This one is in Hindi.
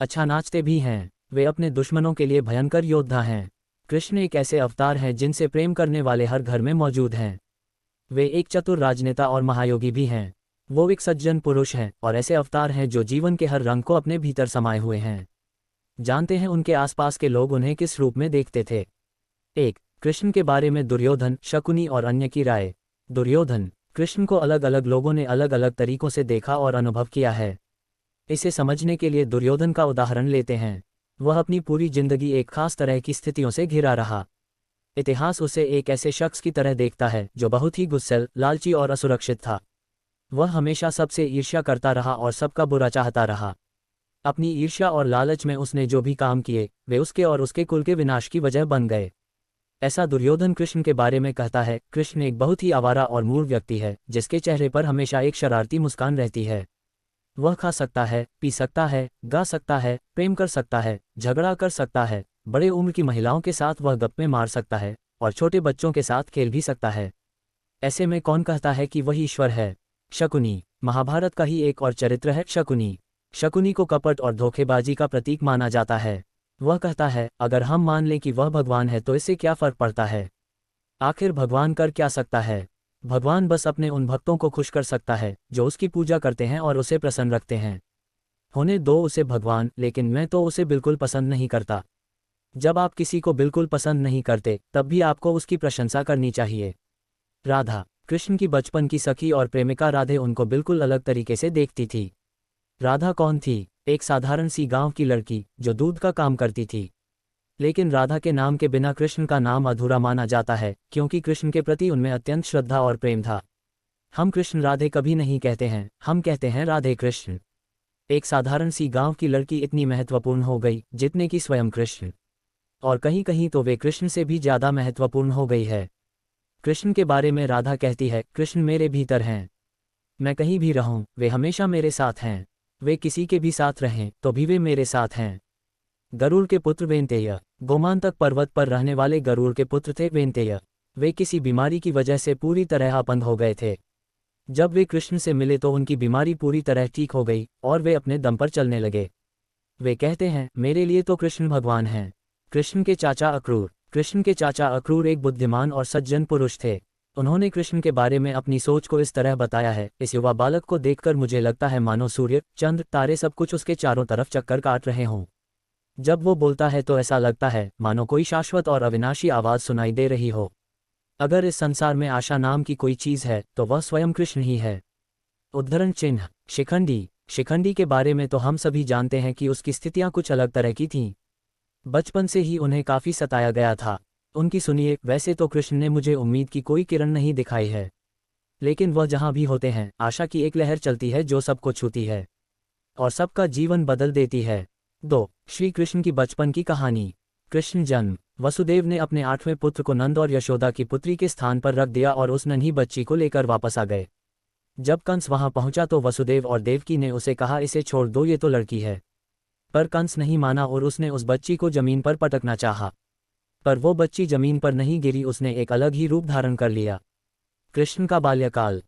अच्छा नाचते भी हैं। वे अपने दुश्मनों के लिए भयंकर योद्धा हैं। कृष्ण एक ऐसे अवतार हैं जिनसे प्रेम करने वाले हर घर में मौजूद हैं। वे एक चतुर राजनेता और महायोगी भी हैं। वो एक सज्जन पुरुष हैं और ऐसे अवतार हैं जो जीवन के हर रंग को अपने भीतर समाये हुए हैं। जानते हैं उनके आसपास के लोग उन्हें किस रूप में देखते थे। एक, कृष्ण के बारे में दुर्योधन, शकुनी और अन्य की राय। दुर्योधन, कृष्ण को अलग अलग लोगों ने अलग अलग तरीकों से देखा और अनुभव किया है। इसे समझने के लिए दुर्योधन का उदाहरण लेते हैं। वह अपनी पूरी जिंदगी एक खास तरह की स्थितियों से घिरा रहा। इतिहास उसे एक ऐसे शख्स की तरह देखता है जो बहुत ही गुस्सैल, लालची और असुरक्षित था। वह हमेशा सबसे ईर्ष्या करता रहा और सबका बुरा चाहता रहा। अपनी ईर्ष्या और लालच में उसने जो भी काम किए वे उसके और उसके कुल के विनाश की वजह बन गए। ऐसा दुर्योधन कृष्ण के बारे में कहता है। कृष्ण एक बहुत ही आवारा और मूर्ख व्यक्ति है जिसके चेहरे पर हमेशा एक शरारती मुस्कान रहती है। वह खा सकता है, पी सकता है, गा सकता है, प्रेम कर सकता है, झगड़ा कर सकता है, बड़े उम्र की महिलाओं के साथ वह गप्पे मार सकता है और छोटे बच्चों के साथ खेल भी सकता है। ऐसे में कौन कहता है कि वही ईश्वर है? शकुनी, महाभारत का ही एक और चरित्र है शकुनी। शकुनी को कपट और धोखेबाजी का प्रतीक माना जाता है। वह कहता है, अगर हम मान लें कि वह भगवान है तो इससे क्या फर्क पड़ता है? आखिर भगवान कर क्या सकता है? भगवान बस अपने उन भक्तों को खुश कर सकता है जो उसकी पूजा करते हैं और उसे प्रसन्न रखते हैं। होने दो उसे भगवान, लेकिन मैं तो उसे बिल्कुल पसंद नहीं करता। जब आप किसी को बिल्कुल पसंद नहीं करते तब भी आपको उसकी प्रशंसा करनी चाहिए। राधा, कृष्ण की बचपन की सखी और प्रेमिका राधे उनको बिल्कुल अलग तरीके से देखती थी। राधा कौन थी? एक साधारण सी गांव की लड़की जो दूध का काम करती थी। लेकिन राधा के नाम के बिना कृष्ण का नाम अधूरा माना जाता है क्योंकि कृष्ण के प्रति उनमें अत्यंत श्रद्धा और प्रेम था। हम कृष्ण राधे कभी नहीं कहते हैं, हम कहते हैं राधे कृष्ण। एक साधारण सी गांव की लड़की इतनी महत्वपूर्ण हो गई जितने कि स्वयं कृष्ण, और कहीं कहीं तो वे कृष्ण से भी ज्यादा महत्वपूर्ण हो गई है। कृष्ण के बारे में राधा कहती है, कृष्ण मेरे भीतर हैं। मैं कहीं भी रहूं वे हमेशा मेरे साथ हैं। वे किसी के भी साथ रहें तो भी वे मेरे साथ हैं। गरुड़ के पुत्र वेंतेय, गोमांतक पर्वत पर रहने वाले गरुड़ के पुत्र थे वेंतेय। वे किसी बीमारी की वजह से पूरी तरह अपंग हो गए थे। जब वे कृष्ण से मिले तो उनकी बीमारी पूरी तरह ठीक हो गई और वे अपने दम पर चलने लगे। वे कहते हैं, मेरे लिए तो कृष्ण भगवान हैं। कृष्ण के चाचा अक्रूर, कृष्ण के चाचा अक्रूर एक बुद्धिमान और सज्जन पुरुष थे। उन्होंने कृष्ण के बारे में अपनी सोच को इस तरह बताया है, इस युवा बालक को देखकर मुझे लगता है मानो सूर्य, चंद्र, तारे सब कुछ उसके चारों तरफ चक्कर काट रहे हों। जब वो बोलता है तो ऐसा लगता है मानो कोई शाश्वत और अविनाशी आवाज़ सुनाई दे रही हो। अगर इस संसार में आशा नाम की कोई चीज़ है तो वह स्वयं कृष्ण ही है। उद्धरण चिन्ह, शिखंडी। शिखंडी के बारे में तो हम सभी जानते हैं कि उसकी स्थितियां कुछ अलग तरह की थीं। बचपन से ही उन्हें काफ़ी सताया गया था। उनकी सुनिए, वैसे तो कृष्ण ने मुझे उम्मीद की कोई किरण नहीं दिखाई है, लेकिन वह जहाँ भी होते हैं आशा की एक लहर चलती है जो सबको छूती है और सबका जीवन बदल देती है। 2. श्री कृष्ण की बचपन की कहानी। कृष्ण जन्म। वसुदेव ने अपने 8वें पुत्र को नंद और यशोदा की पुत्री के स्थान पर रख दिया और उस नन्ही बच्ची को लेकर वापस आ गए। जब कंस वहां पहुंचा तो वसुदेव और देवकी ने उसे कहा, इसे छोड़ दो, ये तो लड़की है। पर कंस नहीं माना और उसने उस बच्ची को जमीन पर पटकना चाहा। पर वो बच्ची जमीन पर नहीं गिरी, उसने एक अलग ही रूप धारण कर लिया। कृष्ण का बाल्यकाल।